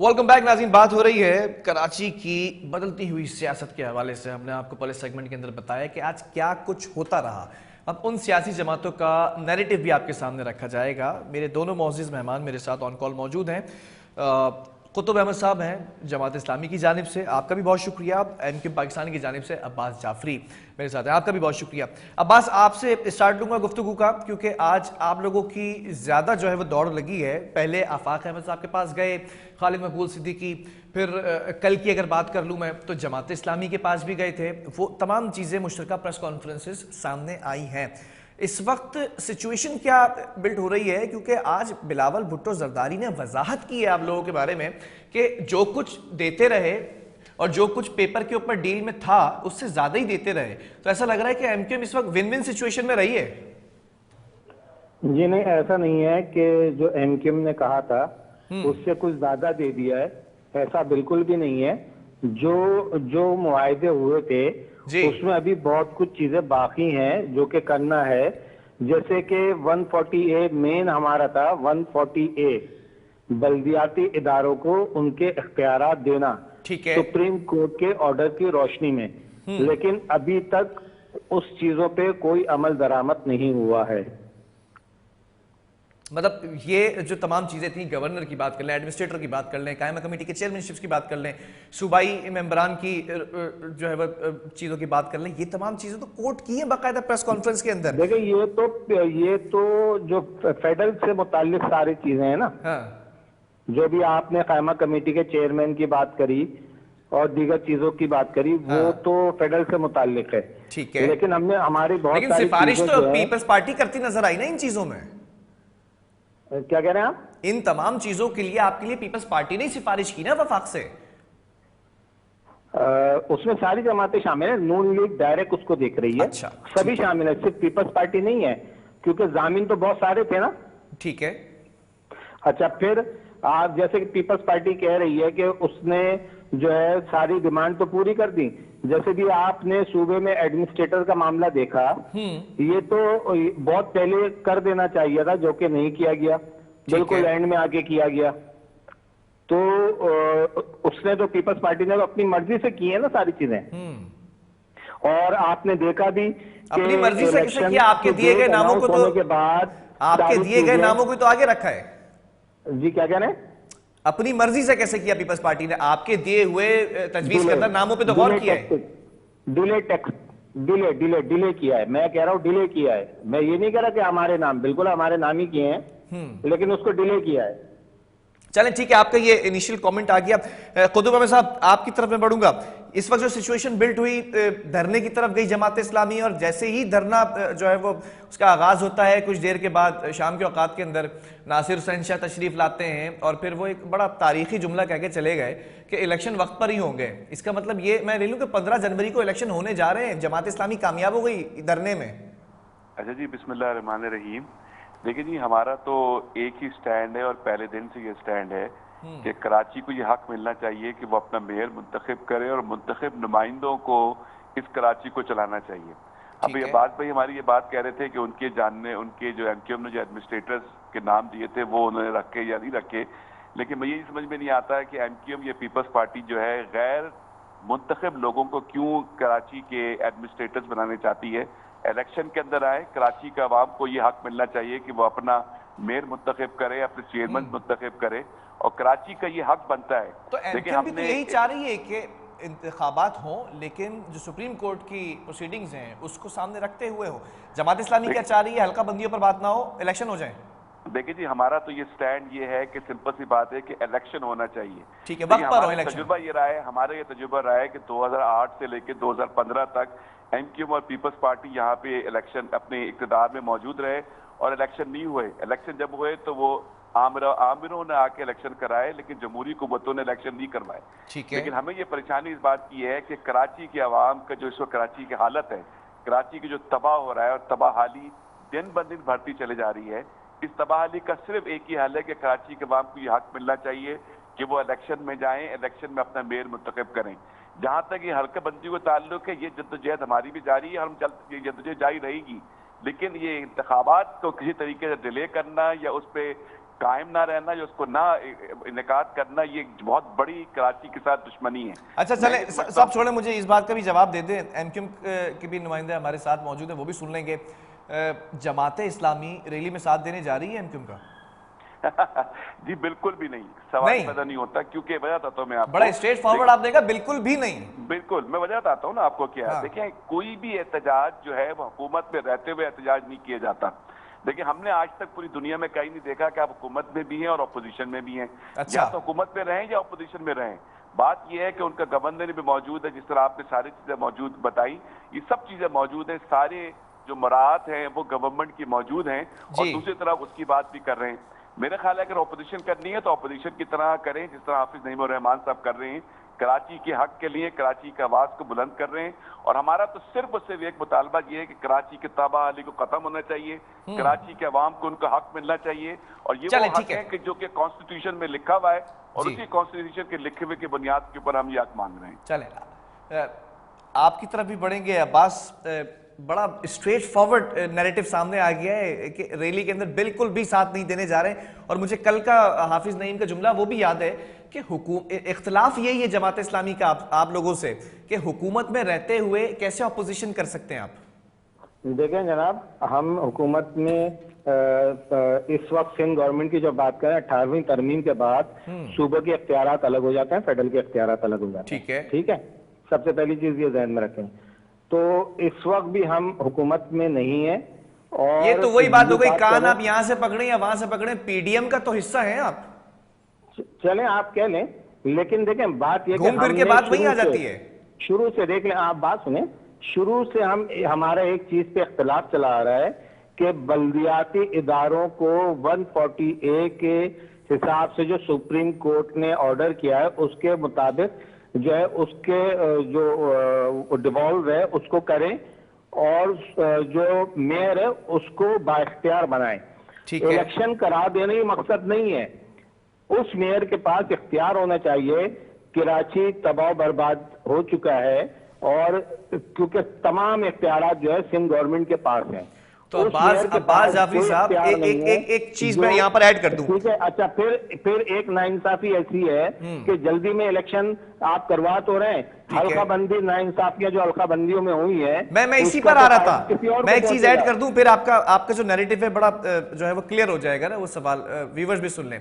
Welcome back नाज़रीन। बात हो रही है कराची की बदलती हुई सियासत के हवाले से। हमने आपको पहले सेगमेंट के अंदर बताया कि आज क्या कुछ होता रहा। अब उन सियासी जमातों का नैरेटिव भी आपके सामने रखा जाएगा। मेरे दोनों मोअज़्ज़िज़ मेहमान मेरे साथ ऑन कॉल मौजूद हैं। कुतुब अहमद साहब हैं जमात इस्लामी की जानिब से, आपका भी बहुत शुक्रिया। एमक्यूएम पाकिस्तान की जानिब से अब्बास जाफरी मेरे साथ हैं, आपका भी बहुत शुक्रिया। अब्बास, आपसे स्टार्ट लूँगा गुफ्तगू का, क्योंकि आज आप लोगों की ज़्यादा जो है वो दौड़ लगी है। पहले आफाक अहमद साहब के पास गए, खालिद मकबूल सिद्दीकी, फिर कल की अगर बात कर लूँ मैं तो जमात इस्लामी के पास भी गए थे। वो तमाम चीज़ें मुश्तरका प्रेस कॉन्फ्रेंसेस सामने आई हैं। इस वक्त सिचुएशन क्या बिल्ड हो रही है, क्योंकि आज बिलावल भुट्टो जरदारी ने वजाहत की है आप लोगों के बारे में कि जो कुछ देते रहे और जो कुछ पेपर के ऊपर डील में था उससे ज्यादा ही देते रहे। तो ऐसा लग रहा है कि एमक्यूएम इस वक्त विन विन सिचुएशन में रही है। जी नहीं, ऐसा नहीं है कि जो एमक्यूएम ने कहा था उससे कुछ ज्यादा दे दिया है, ऐसा बिल्कुल भी नहीं है। जो जो मुआहदे हुए थे उसमें अभी बहुत कुछ चीजें बाकी हैं जो कि करना है। जैसे कि 140A मेन हमारा था, 140A बल्दियाती इदारों को उनके इख्तियारात देना, ठीक है, सुप्रीम कोर्ट के ऑर्डर की रोशनी में। लेकिन अभी तक उस चीजों पे कोई अमल दरामद नहीं हुआ है। मतलब ये जो तमाम चीज़ें थी, गवर्नर की बात कर लें, एडमिनिस्ट्रेटर की बात कर लें, कायमा कमेटी के चेयरमैनशिप्स की बात कर लें, सूबाई मेंबरान की जो है वह चीज़ों की बात कर लें, ये तमाम चीज़ें तो कोर्ट की हैं बाकायदा प्रेस कॉन्फ्रेंस के अंदर। देखिए, ये तो जो फेडरल से मुताल्लिक सारी चीजें हैं ना, हाँ, जो भी आपने कायमा कमेटी के चेयरमैन की बात करी और दीगर चीजों की बात करी, वो तो फेडरल से मुताल्लिक है। ठीक है, लेकिन हमने हमारी बहुत लेकिन सारी सिफारिश चीजें तो जो है, पीपल्स पार्टी करती नजर आई ना इन चीजों में। क्या कह रहे हैं आप? इन तमाम चीजों के लिए आपके लिए पीपल्स पार्टी ने सिफारिश की ना वफाक से। उसमें सारी जमातें शामिल है, नून लीग डायरेक्ट उसको देख रही है। अच्छा, सभी शामिल है, सिर्फ पीपल्स पार्टी नहीं है, क्योंकि जामिन तो बहुत सारे थे ना। ठीक है, अच्छा, फिर आप जैसे कि पीपल्स पार्टी कह रही है कि उसने जो है सारी डिमांड तो पूरी कर दी। जैसे भी आपने सूबे में एडमिनिस्ट्रेटर का मामला देखा, ये तो बहुत पहले कर देना चाहिए था, जो कि नहीं किया गया, बिल्कुल एंड में आके किया गया। तो उसने तो पीपल्स पार्टी ने तो अपनी मर्जी से की है ना सारी चीजें। और आपने देखा भी अपनी मर्जी से कैसे किया? आपके दिए गए नामों को तो के बाद आपके दिए गए नामों को तो आगे रखा है। जी, क्या कह रहे हैं? अपनी मर्जी से कैसे किया पीपल्स पार्टी ने? आपके दिए हुए तजवीज करदा नामों पे तो गौर किया है। डिले किया है। मैं कह रहा हूँ डिले किया है। मैं ये नहीं कह रहा कि हमारे नाम, बिल्कुल हमारे नाम ही किए हैं, लेकिन उसको डिले किया है। चलें, ठीक है, आपका ये इनिशियल कमेंट आ गया। कुतुब अहमद साहब, आपकी तरफ में बढ़ूंगा। इस वक्त जो सिचुएशन बिल्ड हुई, धरने की तरफ गई जमात इस्लामी, और जैसे ही धरना जो है वो उसका आगाज होता है, कुछ देर के बाद शाम के औकात के अंदर नासिर हुसैन शाह तशरीफ लाते हैं और फिर वो एक बड़ा तारीखी जुमला कह के चले गए कि इलेक्शन वक्त पर ही होंगे। इसका मतलब ये मैं ले लूँ कि 15 जनवरी को इलेक्शन होने जा रहे हैं। जमात इस्लामी कामयाब हो गई धरने में। अच्छा जी, बिस्मिल्लाह रहमान रहीम। देखिए जी, हमारा तो एक ही स्टैंड है और पहले दिन से ये स्टैंड है कि कराची को ये हक मिलना चाहिए कि वो अपना मेयर मुंतखब करे और मुंतखब नुमाइंदों को इस कराची को चलाना चाहिए। अब ये बात भाई हमारी ये बात कह रहे थे कि उनके जानने, उनके जो एमक्यूएम ने जो एडमिनिस्ट्रेटर्स के नाम दिए थे वो उन्होंने रखे या नहीं रखे, लेकिन मुझे ये समझ में नहीं आता है कि एमक्यूएम या पीपल्स पार्टी जो है गैर मुंतखब लोगों को क्यों कराची के एडमिनिस्ट्रेटर्स बनाने चाहती है। इलेक्शन के अंदर आए, कराची का आवाम को ये हक मिलना चाहिए कि वो अपना मेयर मुंतखब करे, अपने चेयरमैन मुंतखब करे, और कराची का ये हक बनता है। तो एमक्यूएम भी तो यही चाह रही है कि इंतखाबात हों, लेकिन जो सुप्रीम कोर्ट की प्रोसीडिंग्स हैं उसको सामने रखते हुए हो। जमात इस्लामी क्या चाह रही है? हल्का बंदियों पर बात ना हो, इलेक्शन हो जाए। देखिए जी, हमारा तो ये स्टैंड ये है कि सिंपल सी बात है कि इलेक्शन होना चाहिए। ठीक है, वक्त पर हो इलेक्शन। तजुर्बा ये रहा है, हमारा ये तजुर्बा रहा है कि 2008 से लेकर 2015 तक एमक्यूएम और पीपल्स पार्टी यहाँ पे इलेक्शन अपने इक़्तिदार में मौजूद रहे और इलेक्शन नहीं हुए। इलेक्शन जब हुए तो वो आमिरों ने आके इलेक्शन कराए, लेकिन जमहूरी कुव्वतों ने इलेक्शन नहीं करवाए। लेकिन हमें ये परेशानी इस बात की है कि कराची के अवाम का जो इस वक्त कराची की हालत है, कराची की जो तबाह हो रहा है और तबाहाली दिन ब दिन बढ़ती चली जा रही है, इस तबाहाली का सिर्फ एक ही हल है कि कराची के अवाम को ये हक मिलना चाहिए कि वो इलेक्शन में जाएं, इलेक्शन में अपना मेयर मुंतखब करें। जहां तक ये हल्का बंदी को ताल्लुक है, ये जद्दोजहद हमारी भी जारी है, हम ये जद्दोजहद जारी रहेगी, लेकिन ये इंतखाबात को किसी तरीके से डिले करना या उस पर कायम ना रहना या उसको ना इनेकाद करना, ये बहुत बड़ी कराची के साथ दुश्मनी है। अच्छा चले सब छोड़े, मुझे इस बात का भी जवाब दे दें, एमक्यूएम के भी नुमाइंदे हमारे साथ मौजूद हैं, वो भी सुन लेंगे। जमाते इस्लामी रैली में साथ देने जा रही है एमक्यूएम का? जी बिल्कुल भी नहीं, सवाल पैदा नहीं होता, क्योंकि वजह बताता हूँ मैं आपको। बड़ा स्ट्रेट फॉरवर्ड आप देगा, बिल्कुल भी नहीं। बिल्कुल, मैं वजह बताता हूँ ना आपको क्या है। देखिए, कोई भी एहतजाज जो है वो हुकूमत में रहते हुए एहतजाज नहीं किया जाता। देखिए, हमने आज तक पूरी दुनिया में कहीं नहीं देखा कि आप हुकूमत में भी हैं और अपोजिशन में भी हैं। अच्छा। या तो हुकूमत में रहें या अपोजिशन में रहें। बात यह है कि उनका गवर्नर भी मौजूद है, जिस तरह आपने सारी चीजें मौजूद बताई, ये सब चीजें मौजूद है, सारे जो मराहत हैं वो गवर्नमेंट की मौजूद हैं, और दूसरी तरफ उसकी बात भी कर रहे हैं। मेरा ख्याल है अगर ऑपोजिशन करनी है तो ऑपोजिशन की तरह करें, जिस तरह हाफिज नईम रहमान साहब कर रहे हैं, कराची के हक के लिए कराची की आवाज को बुलंद कर रहे हैं। और हमारा तो सिर्फ एक मुतालबा ये है कि कराची के तबाही को खत्म होना चाहिए, कराची के अवाम को उनका हक मिलना चाहिए, और ये वो हक है कि जो कि कॉन्स्टिट्यूशन में लिखा हुआ है, और उसी कॉन्स्टिट्यूशन के लिखे हुए की बुनियाद के ऊपर हम ये हक मांग रहे हैं। चले आपकी तरफ भी बढ़ेंगे अब्बास। बड़ा स्ट्रेट फॉरवर्ड नैरेटिव सामने आ गया है कि रैली के अंदर बिल्कुल भी साथ नहीं देने जा रहे हैं, और मुझे कल का हाफिज नईम का जुमला वो भी याद है कि इख्तलाफ यही है जमात इस्लामी का आप लोगों से कि हुकूमत में रहते हुए कैसे अपोजिशन कर सकते हैं आप? देखें जनाब, हम हुकूमत में इस वक्त सिंध गवर्नमेंट की जो बात करें, 18वीं तरमीम के बाद सूबे के इख्तियारात अलग हो जाते हैं, फेडरल के इख्तियारात अलग हो जाते हैं। ठीक है, सबसे पहली चीज ये ध्यान में रखें। तो इस वक्त भी हम हुकूमत में नहीं है, और ये तो वही बात हो गई, कान आप यहाँ से पकड़े या वहां से पकड़े, पीडीएम का तो हिस्सा है आप। चलें आप कह लें, लेकिन देखें बात ये घूम फिर के बात वही आ जाती है। शुरू से देख लें, आप बात सुने, शुरू से हमारा एक चीज पे इख्तिलाफ चला आ रहा है कि बल्दियाती इदारों को 140A के हिसाब से जो सुप्रीम कोर्ट ने ऑर्डर किया है उसके मुताबिक जो है उसके जो डिवॉल्व है उसको करें, और जो मेयर है उसको बाइख्तियार बनाएं। इलेक्शन करा देने ही मकसद नहीं है, उस मेयर के पास इख्तियार होना चाहिए। कराची तबाह बर्बाद हो चुका है, और क्योंकि तमाम इख्तियारात जो है सिंध गवर्नमेंट के पास हैं। तो अब्बास जाफरी साहब एक चीज मैं यहाँ पर ऐड कर दूं। ठीक है, अच्छा, फिर एक नाइंसाफी ऐसी है कि जल्दी में इलेक्शन आप करवा तो रहे हैं, हल्का बंदी नाइंसाफियां जो हल्का बंदियों में हुई है, मैं इसी पर आ रहा था। मैं एक चीज ऐड कर दूं, फिर आपका जो नैरेटिव है बड़ा जो है वो क्लियर हो जाएगा ना, वो सवाल व्यूअर्स भी सुन लें।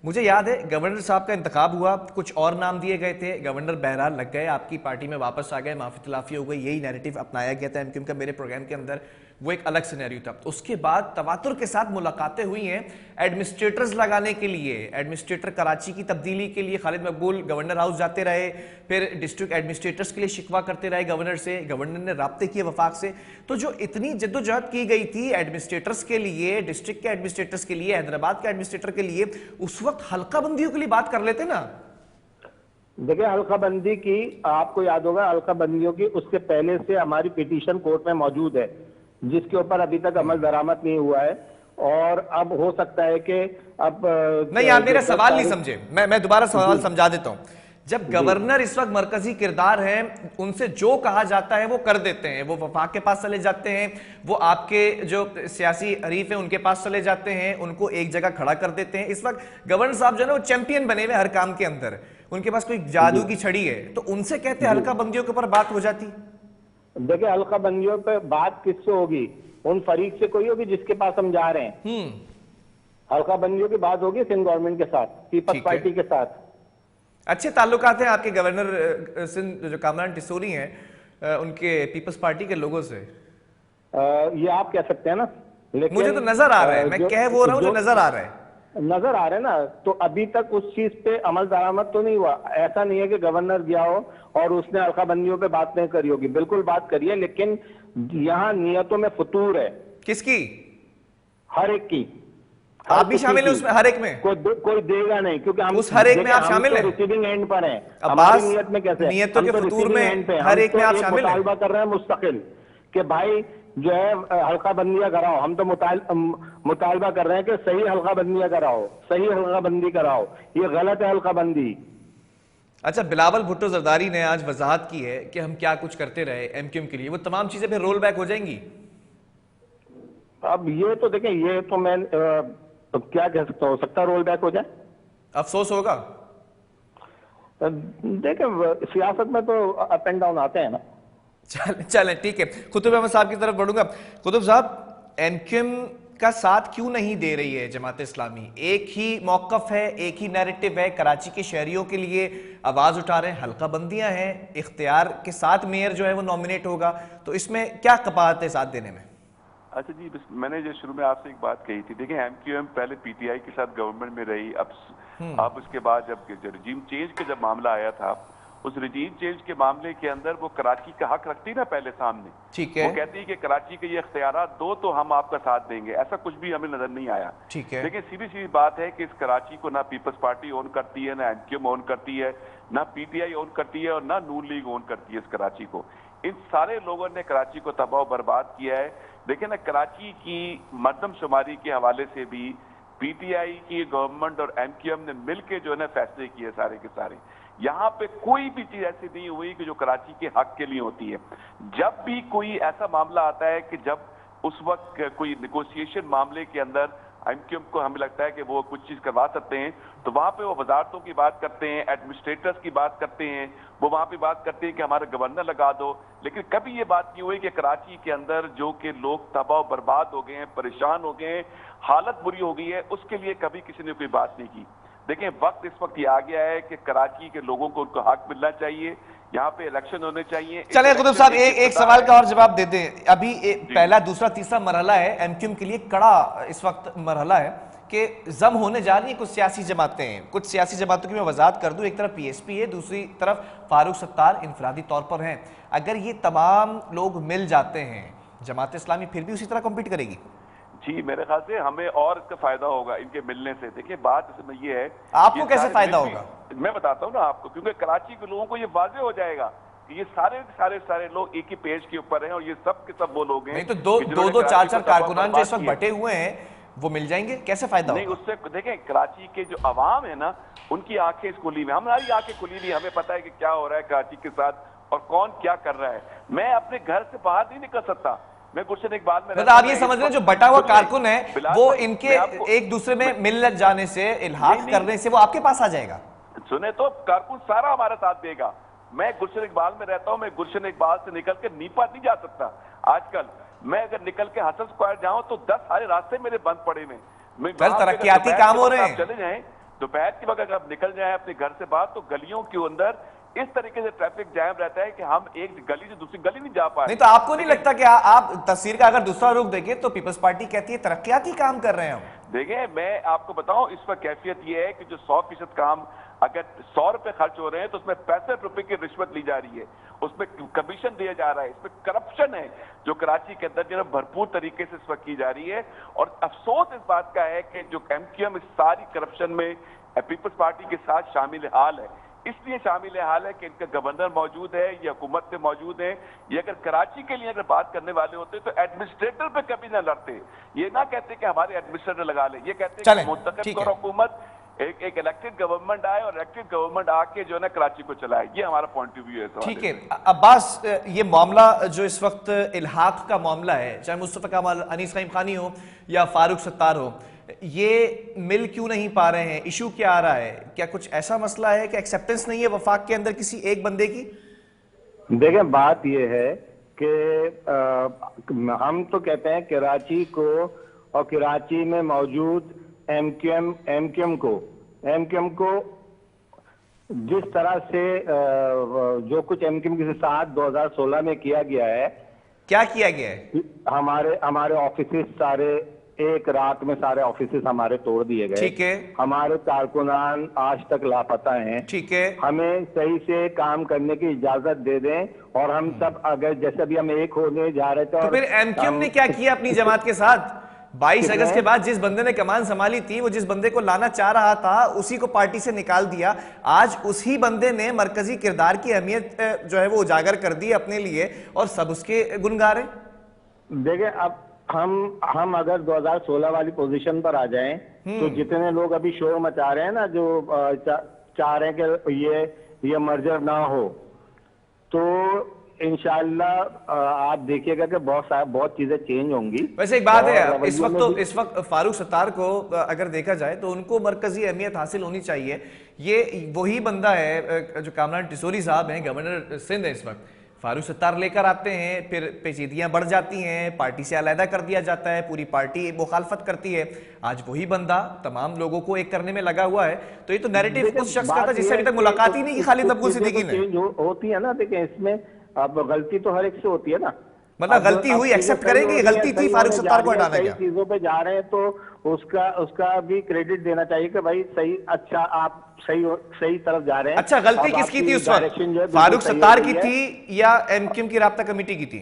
मुझे याद है गवर्नर साहब का इंतखाब हुआ, कुछ और नाम दिए गए थे, गवर्नर बहरहाल लग गए, आपकी पार्टी में वापस आ गए, माफी तलाफी हो गई, यही नैरेटिव अपनाया गया था एमक्यूएम का। मेरे प्रोग्राम के अंदर वो एक अलग सिनेरियो था। उसके बाद तवातुर के साथ मुलाकातें हुई हैं एडमिनिस्ट्रेटर्स लगाने के लिए, एडमिनिस्ट्रेटर कराची की तब्दीली के लिए खालिद मकबूल गवर्नर हाउस जाते रहे, फिर डिस्ट्रिक्ट एडमिनिस्ट्रेटर्स के लिए शिकवा करते रहे गवर्नर से, गवर्नर ने राब्ते किए वफाक से। तो जो इतनी जद्दोजहद की गई थी एडमिनिस्ट्रेटर्स के लिए, डिस्ट्रिक्ट के एडमिनिस्ट्रेटर्स के लिए, हैदराबाद के एडमिनिस्ट्रेटर के लिए, उस वक्त हल्का बंदियों के लिए बात कर लेते ना। देखिए, हल्का बंदी की आपको याद होगा, हल्का बंदियों की उससे पहले से हमारी पिटीशन कोर्ट में मौजूद है, जिसके ऊपर अभी तक अमल दरामद नहीं हुआ है, और अब हो सकता है कि अब नहीं, आप मेरा सवाल नहीं समझे, मैं दोबारा सवाल समझा देता हूं। जब गवर्नर इस वक्त मरकजी किरदार हैं, उनसे जो कहा जाता है वो कर देते हैं, वो वफाक के पास चले जाते हैं, वो आपके जो सियासी हरीफ हैं उनके पास चले जाते हैं, उनको एक जगह खड़ा कर देते हैं। इस वक्त गवर्नर साहब जो है ना वो चैंपियन बने हुए हर काम के अंदर, उनके पास कोई जादू की छड़ी है, तो उनसे कहते हैं हल्का बंदियों के ऊपर बात हो जाती। देखिए, हल्का बंदियों पे बात किससे होगी? उन फरीक से कोई होगी जिसके पास हम जा रहे हैं। हल्का बंदियों की बात होगी सिंध गवर्नमेंट के साथ, पीपल्स पार्टी के साथ। अच्छे ताल्लुकात हैं आपके गवर्नर सिंध जो कामरान टिसोरी हैं उनके पीपल्स पार्टी के लोगों से? ये आप कह सकते हैं ना, लेकिन मुझे तो नजर आ रहा है, मैं कह वो रहा हूं जो नजर आ रहा है, नजर आ रहा है ना। तो अभी तक उस चीज पे अमल दरामद तो नहीं हुआ। ऐसा नहीं है कि गवर्नर गया हो और उसने हल्का बंदियों पे बात नहीं करी होगी, बिल्कुल बात करी है, लेकिन यहाँ नियतों में फतूर है। किसकी? हर एक की। आप भी शामिल हैं उसमें? हर एक में कोई देगा नहीं, क्योंकि हम उस हर एक में आप शामिल हैं। रिसीविंग एंड पर हैं। हमारी नियत में कैसे? नियतों के फतूर में हर एक में आप शामिल हैं। मुतालबा कर रहे हैं मुस्तकिल कि भाई जो है हल्का बंदियां कराओ। हम तो मुतालबा कर रहे हैं कि सही हल्का बंदियां कराओ, सही हल्का बंदी कराओ, ये गलत है हल्का बंदी। अच्छा, बिलावल भुट्टो जरदारी ने आज वजाहत की है कि हम क्या कुछ करते रहे एमक्यूएम के लिए, वो तमाम चीजें फिर रोल बैक हो जाएंगी। अब ये तो देखें, ये तो मैं तो क्या कह सकता, हो सकता रोल बैक हो जाए। अफसोस होगा। देखिए सियासत में तो अप एंड डाउन आते हैं ना। चलें ठीक है, कुतुब अहमद साहब की तरफ बढ़ूंगा। कुतुब साहब, एमक्यूएम का साथ क्यों नहीं दे रही है जमात इस्लामी? एक ही मौकफ है, एक ही नैरेटिव है, कराची के शहरियों के लिए आवाज उठा रहे हैं, हल्का बंदियां हैं, इख्तियार के साथ मेयर जो है वो नॉमिनेट होगा, तो इसमें क्या कपाहत है साथ देने में? अच्छा जी, मैंने जो शुरू में आपसे एक बात कही थी, देखिए एमक्यूएम पहले पीटीआई के साथ गवर्नमेंट में रही, अब उसके बाद जब रिजीम चेंज का जब मामला आया था, उस रिजीम चेंज के मामले के अंदर वो कराची का हक रखती ना पहले सामने। ठीक है। वो कहती है कि कराची के ये इख्तियारात दो तो हम आपका साथ देंगे, ऐसा कुछ भी हमें नजर नहीं आया। ठीक है। लेकिन सीधी सीधी बात है कि इस कराची को ना पीपल्स पार्टी ओन करती है, ना एमक्यूएम ओन करती है, ना पीटीआई ओन करती है और ना नून लीग ओन करती है इस कराची को। इन सारे लोगों ने कराची को तबाह बर्बाद किया है। देखिए ना, कराची की मरदमशुमारी के हवाले से भी पीटीआई की गवर्नमेंट और एमक्यूएम ने मिलकर जो है ना फैसले किए सारे के सारे। यहाँ पे कोई भी चीज ऐसी नहीं हुई कि जो कराची के हक के लिए होती है। जब भी कोई ऐसा मामला आता है कि जब उस वक्त कोई निगोशिएशन मामले के अंदर एमक्यूएम को हमें लगता है कि वो कुछ चीज करवा सकते हैं, तो वहां पे वो वजारतों की बात करते हैं, एडमिनिस्ट्रेटर्स की बात करते हैं, वो वहां पे बात करते हैं कि हमारा गवर्नर लगा दो। लेकिन कभी ये बात नहीं हुई कि कराची के अंदर जो कि लोग तबाह बर्बाद हो गए हैं, परेशान हो गए हैं, हालत बुरी हो गई है, उसके लिए कभी किसी ने कोई बात नहीं की। देखिए वक्त इस वक्त ये आ गया है कि कराची के लोगों को उनको हक मिलना चाहिए, यहाँ पे इलेक्शन होने चाहिए। चले कुतुब साहब, एक सवाल का और जवाब दे दें। अभी पहला दूसरा तीसरा मरहला है, एमक्यूएम के लिए कड़ा इस वक्त मरहला है कि जम होने जा रही है कुछ सियासी जमातें हैं। कुछ सियासी जमातों की मैं वजाहत कर दूं, एक तरफ पीएसपी है, दूसरी तरफ फारूक सत्तार इनफरादी तौर पर हैं। अगर ये तमाम लोग मिल जाते हैं, जमात इस्लामी फिर भी उसी तरह कॉम्पीट करेगी? जी, मेरे ख्याल से हमें और इसका फायदा होगा इनके मिलने से। देखिए बात इसमें ये है, आपको कैसे फायदा होगा? मैं बताता हूँ ना आपको, क्योंकि कराची के लोगों को ये वाजे हो जाएगा कि ये सारे लोग एक ही पेज के ऊपर हैं और ये सब के सब वो लोग हैं। नहीं तो दो चार कारकुनान जो इस वक्त बटे हुए हैं वो मिल जाएंगे, कैसे फायदा नहीं? होगा? उससे देखें, कराची के जो अवाम है ना, उनकी आंखें खुली हुई, हमारी आंखें खुली हुई, हमें पता है कि क्या हो रहा है कराची के साथ और कौन क्या कर रहा है। मैं अपने घर से बाहर नहीं निकल सकता। मैं गुलशन इकबाल में, मतलब आप ये समझ रहे हैं जो बटा हुआ कारकुन है वो इनके एक दूसरे में मिल जाने से, इल्हाक करने से वो आपके पास आ जाएगा? सुने तो कारकुन सारा हमारा साथ देगा। मैं गुलशन इकबाल में रहता हूं, मैं गुलशन इकबाल से निकल के नीपा नहीं जा सकता। आजकल मैं अगर निकल के हसन स्क्वायर जाऊं तो 10 सारे रास्ते मेरे बंद पड़े में। कल तरक्याती काम हो रहे हैं। चले जाएं दोपहर के वक्त, अगर आप निकल जाएं अपने घर से बाहर, तो गलियों के अंदर इस तरीके से ट्रैफिक जैम रहता है कि हम एक गली से दूसरी गली नहीं जा पाए। नहीं तो आपको नहीं लगता कि आप तस्वीर का अगर दूसरा रुख देखें तो पीपल्स पार्टी कहती है तरक्याती काम कर रहे हैं हम? देखिए मैं आपको बताऊं, इस पर कैफियत ये है कि जो 100% काम अगर 100 रुपए खर्च हो रहे हैं तो उसमें 65 रुपए की रिश्वत ली जा रही है, उसमें कमीशन दिया जा रहा है, इसमें करप्शन है जो कराची के अंदर जो भरपूर तरीके से इस वक्त की जा रही है। और अफसोस इस बात का है कि जो एमक्यूएम इस सारी करप्शन में पीपल्स पार्टी के साथ शामिल हाल है। इसलिए शामिल हाल है कि इनका गवर्नर मौजूद है, ये हुकूमत से मौजूद है। ये अगर कराची के लिए अगर बात करने वाले होते तो एडमिनिस्ट्रेटर पे कभी ना लड़ते। ये ना कहते कि हमारे एडमिनिस्ट्रेटर लगा ले, ये कहते हैं कि मुंतखब और हुकूमत एक इलेक्टेड गवर्नमेंट आए और इलेक्टेड गवर्नमेंट आके जो है ना कराची को चलाए। ये हमारा पॉइंट ऑफ व्यू है। ठीक है अब्बास, ये मामला जो इस वक्त इल्हाक का मामला है, चाहे मुस्तफा कमाल, अनीस क़य्यूम ख़ानी हो या फारूक सत्तार हो, ये मिल क्यों नहीं पा रहे हैं? इशू क्या आ रहा है? क्या कुछ ऐसा मसला है कि एक्सेप्टेंस नहीं है वफाक के अंदर किसी एक बंदे की? देखें बात यह है कि हम तो कहते हैं कराची को और कराची में मौजूद एमक्यूएम को जिस तरह से जो कुछ एमक्यूएम के साथ 2016 में किया गया है। क्या किया गया है? हमारे ऑफिसेस सारे एक रात में सारे ऑफिसेस हमारे तोड़ दिए गए। ठीक है। हमारे कारकुनान आज तक लापता हैं। ठीक है। हमें सही से काम करने की इजाजत दे दें और हम सब अगर जैसे भी हम एक होने जा रहे थे। तो फिर एमक्यूएम ने क्या किया अपनी जमात के साथ? 22 अगस्त के बाद जिस बंदे ने कमान संभाली थी, वो जिस बंदे को लाना चाह रहा था उसी को पार्टी से निकाल दिया। आज उसी बंदे ने मरकजी किरदार की अहमियत जो है वो उजागर कर दी अपने लिए और सब उसके गुनगार हैं। देखिए अब हम अगर 2016 वाली पोजीशन पर आ जाएं तो जितने लोग अभी शोर मचा रहे हैं ना, जो चाह रहे हैं कि ये मर्जर ना हो, तो इंशाल्लाह आप देखिएगा कि बहुत चीजें चेंज होंगी। वैसे एक बात है, और इस वक्त तो इस वक्त फारूक सत्तार को अगर देखा जाए तो उनको मरकजी अहमियत हासिल होनी चाहिए। ये वही बंदा है जो कामरान टिसोरी साहब हैं, गवर्नर सिंध है इस वक्त, फारूक सत्तार लेकर आते हैं, फिर पेचीदियां बढ़ जाती हैं, पार्टी से अलहदा कर दिया जाता है, पूरी पार्टी मुखालफत करती है। आज वही बंदा तमाम लोगों को एक करने में लगा हुआ है। तो ये तो नैरेटिव उस शख्स का था जिससे अभी तक मुलाकात ही नहीं की खालिद मकबूल सिद्दीकी ने। होती है ना, देखिए इसमें अब गलती तो हर एक से होती है ना, मतलब गलती हुई, एक्सेप्ट करेंगे गलती थी, फारूक सत्तार को हटाना क्या? चीजों पे जा रहे हैं तो उसका भी क्रेडिट देना चाहिए कि भाई सही, अच्छा आप सही तरफ जा रहे हैं। अच्छा, गलती किसकी थी उस वक्त, फारूक सत्तार की थी या एमक्यूएम की राब्ता कमेटी की थी?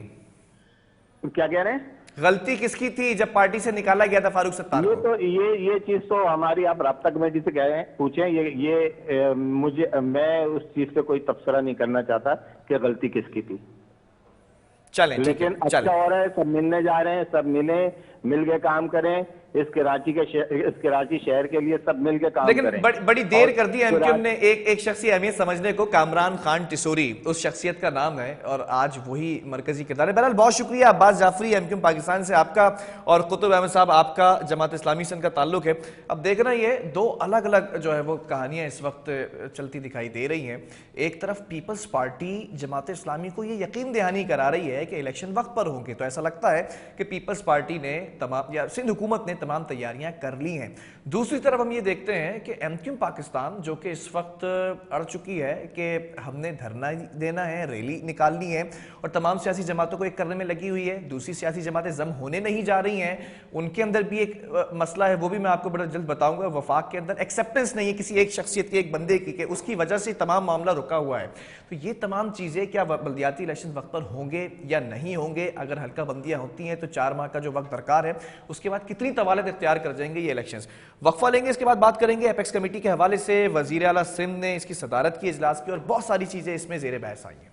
क्या कह रहे हैं? गलती किसकी थी जब पार्टी से निकाला गया था फारूक सत्तार को? तो ये चीज तो हमारी, आप राब्ता कमेटी से कह रहे हैं, पूछें। मैं उस चीज पे कोई तबसरा नहीं करना चाहता कि गलती किसकी थी। चलें, लेकिन अच्छा हो रहा है, सब मिलने जा रहे हैं, सब मिल के काम करें। इस कराची शहर के लिए सब मिल के काम लेकिन करें। बड़ी देर कर दी एमक्यूएम ने एक शख्स की अहमियत समझने को। कामरान खान टिसोरी उस शख्सियत का नाम है और आज वही मरकजी किरदार है। बहरहाल बहुत शुक्रिया अब्बास जाफरी, एमक्यूएम पाकिस्तान से आपका, और कुतुब अहमद साहब आपका जमात इस्लामी से इनका ताल्लुक है। अब देखना ये दो अलग अलग जो है वो कहानियां इस वक्त चलती दिखाई दे रही हैं। एक तरफ पीपल्स पार्टी जमात इस्लामी को ये यकीन दहानी करा रही है कि इलेक्शन वक्त पर होंगे, तो ऐसा लगता है कि पीपल्स पार्टी ने तमाम, या सिंध हुकूमत ने तमाम तैयारियां कर ली हैं। दूसरी तरफ हम ये देखते हैं कि एमक्यूएम पाकिस्तान जो कि इस वक्त अड़ चुकी है कि हमने धरना देना है, रैली निकालनी है, और तमाम सियासी जमातों को एक करने में लगी हुई है। दूसरी सियासी जमातें जम होने नहीं जा रही हैं, उनके अंदर भी एक मसला है, वो भी मैं आपको बड़ा जल्द बताऊंगा। वफाक के अंदर एक्सेप्टेंस नहीं है किसी एक शख्सियत के, एक बंदे की, कि उसकी वजह से तमाम मामला रुका हुआ है। तो ये तमाम चीज़ें क्या बल्दियाती इलेक्शन वक्त पर होंगे या नहीं होंगे? अगर हल्का बंदियां होती हैं तो 4 माह का जो वक्त दरकार है, उसके बाद कितनी तवालत इख्तियार कर जाएंगे ये इलेक्शंस। वक्फा लेंगे, इसके बाद बात करेंगे एपेक्स कमेटी के हवाले से। वजीर आला सिंध ने इसकी सदारत की इजलास की और बहुत सारी चीज़ें इसमें ज़ेर बहस आई हैं।